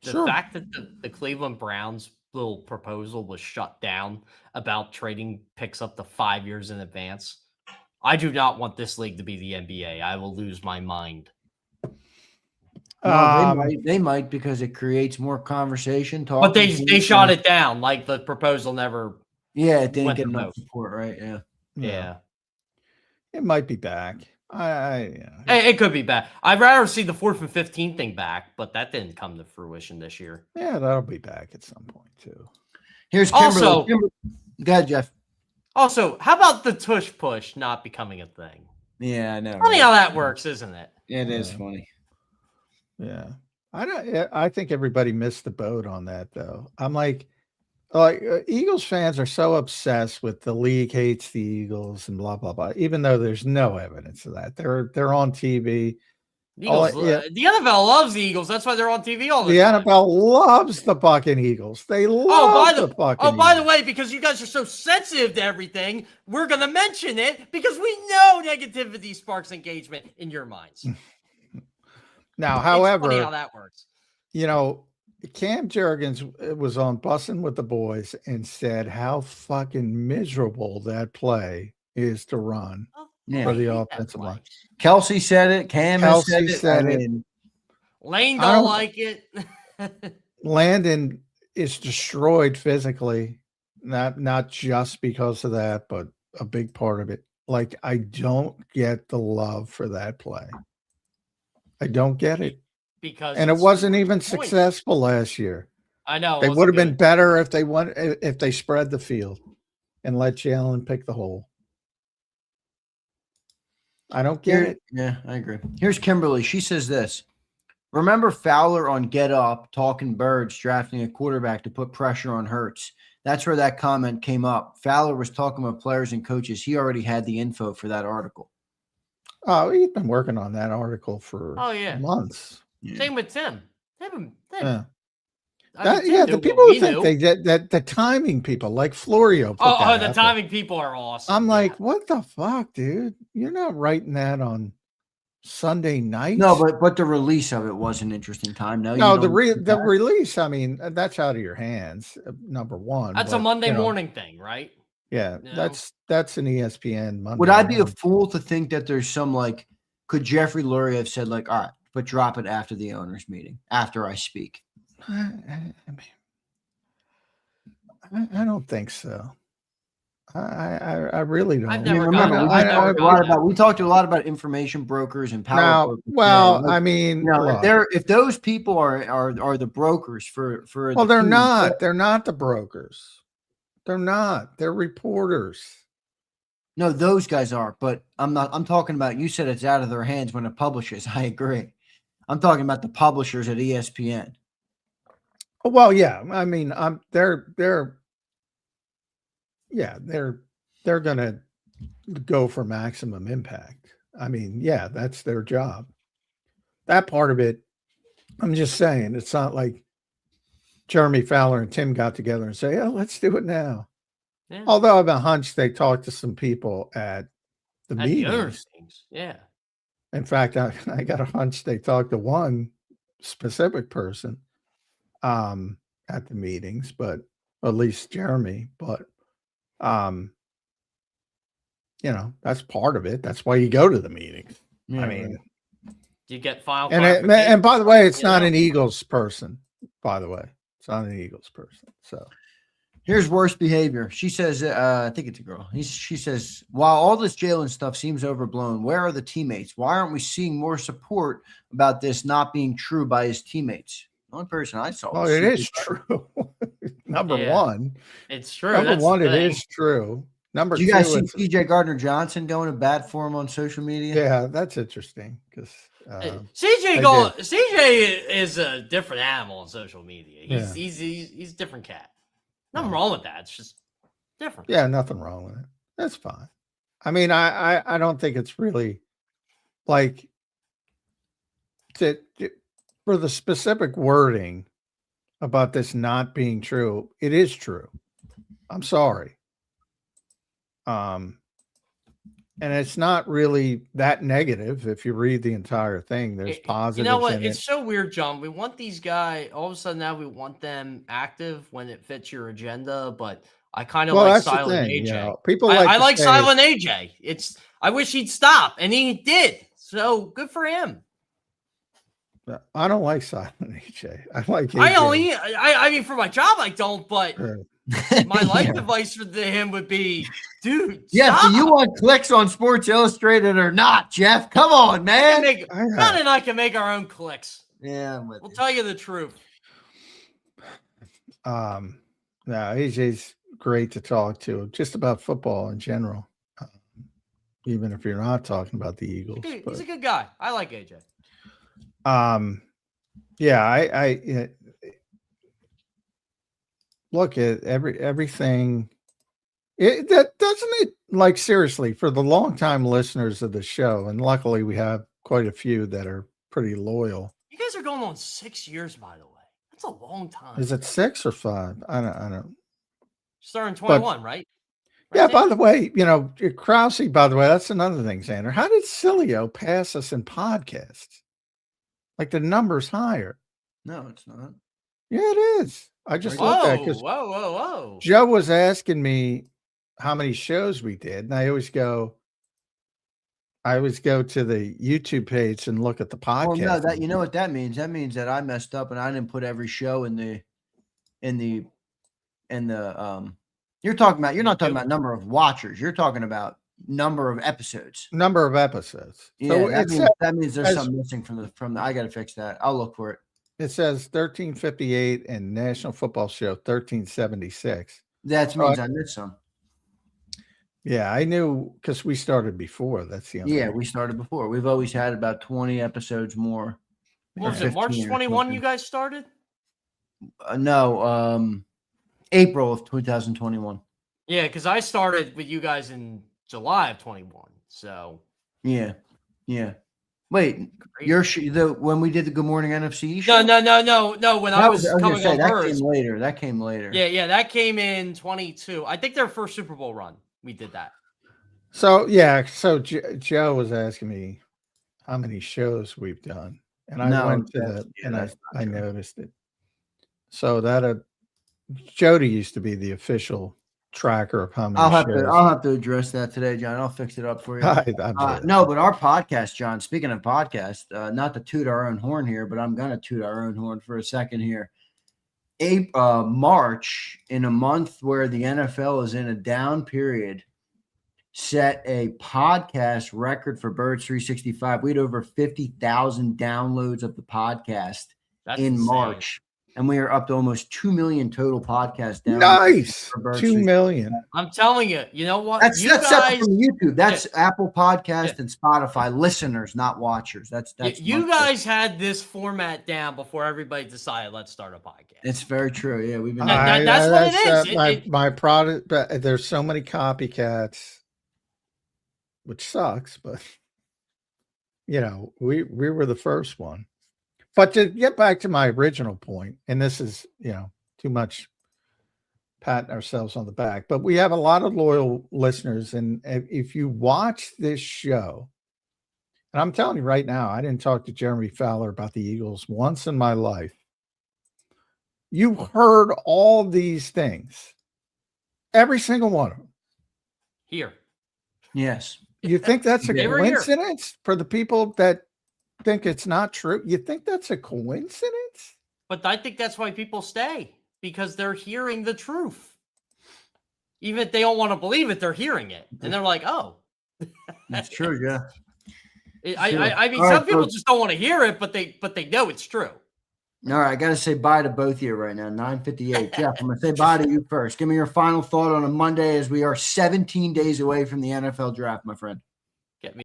the fact that the Cleveland Browns little proposal was shut down about trading picks up to 5 years in advance. I do not want this league to be the NBA. I will lose my mind. Well, they might because it creates more conversation. But they shot it down. Like the proposal never. Yeah, it didn't get enough support, right? Yeah. It might be back. It could be back. I'd rather see the 4th and 15 thing back, but that didn't come to fruition this year. Yeah, that'll be back at some point too. Here's Kimberly. Go ahead, Jeff. Also, how about the Tush Push not becoming a thing? Yeah, I know. Funny how that works, isn't it? It is funny. Yeah, I think everybody missed the boat on that, though. I'm like Eagles fans are so obsessed with the league hates the Eagles and blah blah blah, even though there's no evidence of that. They're on TV. The NFL loves the Eagles. That's why they're on TV all the time. The NFL loves the Bucking Eagles. They love the Bucking Eagles. By the way, because you guys are so sensitive to everything, we're going to mention it because we know negativity sparks engagement in your minds. Now, however, it's funny how that works. You know, Cam Jurgens was on Bussin With The Boys and said how fucking miserable that play is to run for the offensive line. Kelce said it. Cam said it. Lane don't like it. Landon is destroyed physically, not just because of that, but a big part of it. Like, I don't get the love for that play. I don't get it. And it wasn't even successful last year. I know. They would have been better if they spread the field and let Jalen pick the hole. I don't get it. Yeah, I agree. Here's Kimberly. She says this. Remember Fowler on Get Up talking birds, drafting a quarterback to put pressure on Hurts. That's where that comment came up. Fowler was talking about players and coaches. He already had the info for that article. Oh, he's been working on that article for months. Yeah. Same with Tim. The people who think that the timing people like Florio. The timing people are awesome. I'm like, what the fuck, dude? You're not writing that on Sunday night. No, but the release of it was an interesting time. No, the release. I mean, that's out of your hands. Number one, that's a Monday morning thing, right? Yeah, that's an ESPN Monday. Would I be a fool to think that there's some could Jeffrey Lurie have said all right, but drop it after the owners meeting, after I speak? I don't think so. I really don't. I've never remember, we talked a lot about information brokers and power. I mean, if those people are the brokers for they're not. They're not the brokers. They're not. They're reporters. No, those guys are. But I'm not. I'm talking about. You said it's out of their hands when it publishes. I agree. I'm talking about the publishers at ESPN. Well, yeah. I mean, they're gonna go for maximum impact. I mean, yeah, that's their job. That part of it, I'm just saying, it's not like Jeremy Fowler and Tim got together and say, "Oh, let's do it now." Yeah. Although I have a hunch they talked to some people at the meetings. Yeah. In fact, I got a hunch they talked to one specific person at the meetings, but at least Jeremy. But that's part of it. That's why you go to the meetings. Yeah, I mean, you get file. And by the way, it's not an Eagles person. By the way, it's not an Eagles person. So here's worst behavior. She says, I think it's a girl. She says, while all this Jalen stuff seems overblown, where are the teammates? Why aren't we seeing more support about this not being true by his teammates? The only person I saw. Oh, it is true. Number one. It's true. Number one, it is true. Number two, you guys see CJ Gardner-Johnson going to bat for him on social media? Yeah, that's interesting because CJ is a different animal on social media. He's a different cat. Nothing wrong with that. It's just different. Yeah, nothing wrong with it. That's fine. I mean, I don't think it's really like for the specific wording about this not being true. It is true. I'm sorry. And it's not really that negative if you read the entire thing. There's positives You know what? in It's it. so weird, John. We want these guys. All of a sudden now we want them active when it fits your agenda. But I kind of Well, like that's the Silent thing. AJ. People like I to like say, Silent AJ. I wish he'd stop, and he did. So good for him. I don't like Silent AJ. I like AJ. I mean, for my job, I don't. But my life advice for him would be, dude. Jeff, stop. do you want clicks on Sports Illustrated or not, Jeff? Come on, man. John and I can make our own clicks. Yeah, we'll tell you the truth. No, AJ's great to talk to, just about football in general. Even if you're not talking about the Eagles. He's a good guy. I like AJ. Yeah, look at everything. That doesn't it, like, seriously, for the longtime listeners of the show, and luckily we have quite a few that are pretty loyal. You guys are going on 6 years, by the way. That's a long time. Is it 6 or 5? I don't. Starting 21, right? Yeah, by the way, Krause, by the way, that's another thing, Xander. How did Cilio pass us in podcasts? Like, the number's higher. No, it's not. Yeah, it is. I just looked at it because whoa. Joe was asking me how many shows we did, and I always go to the YouTube page and look at the podcast. Well, no, you know what that means? That means that I messed up and I didn't put every show in the you're not talking about number of watchers. You're talking about number of episodes. Number of episodes. Yeah, so that means there's something missing from the I got to fix that. I'll look for it. It says 1358 and National Football Show 1376. That means I missed some. Yeah, I knew because we started before. That's the only we started before. We've always had about 20 episodes more. What was it, March 21 you guys started? No, April of 2021. Yeah, because I started with you guys in July of 21. So yeah. Wait, when we did the Good Morning NFC show? No. When I was coming on hers, that came later. Yeah, that came in 22. I think their first Super Bowl run. We did that. So Joe was asking me how many shows we've done, and I went to I noticed it. So that Jody used to be the official tracker of how many shows. I'll have to address that today, John. I'll fix it up for you. No, but our podcast, John, speaking of podcast, not to toot our own horn here, but I'm going to toot our own horn for a second here. March, in a month where the NFL is in a down period, set a podcast record for Birds 365. We had over 50,000 downloads of the podcast in March. And we are up to almost 2 million total podcasts down. Nice. 2 million. I'm telling you, you know what? That's separate from YouTube. That's Apple Podcast and Spotify listeners, not watchers. That's you guys had this format down before everybody decided let's start a podcast. It's very true. Yeah, we've been. That's what it is. My product, but there's so many copycats, which sucks. But we were the first one. But to get back to my original point, and this is, too much patting ourselves on the back, but we have a lot of loyal listeners. And if you watch this show, and I'm telling you right now, I didn't talk to Jeremy Fowler about the Eagles once in my life. You heard all these things, every single one of them. Here. Yes. You think that's a coincidence for the people that think it's not true? You think that's a coincidence? But I think that's why people stay, because they're hearing the truth. Even if they don't want to believe it, they're hearing it, and they're like, "Oh, that's true." Yeah. I mean, some people just don't want to hear it, but they know it's true. All right, I got to say bye to both of you right now. 9:58. Jeff, I'm going to say bye to you first. Give me your final thought on a Monday as we are 17 days away from the NFL draft, my friend. Get me.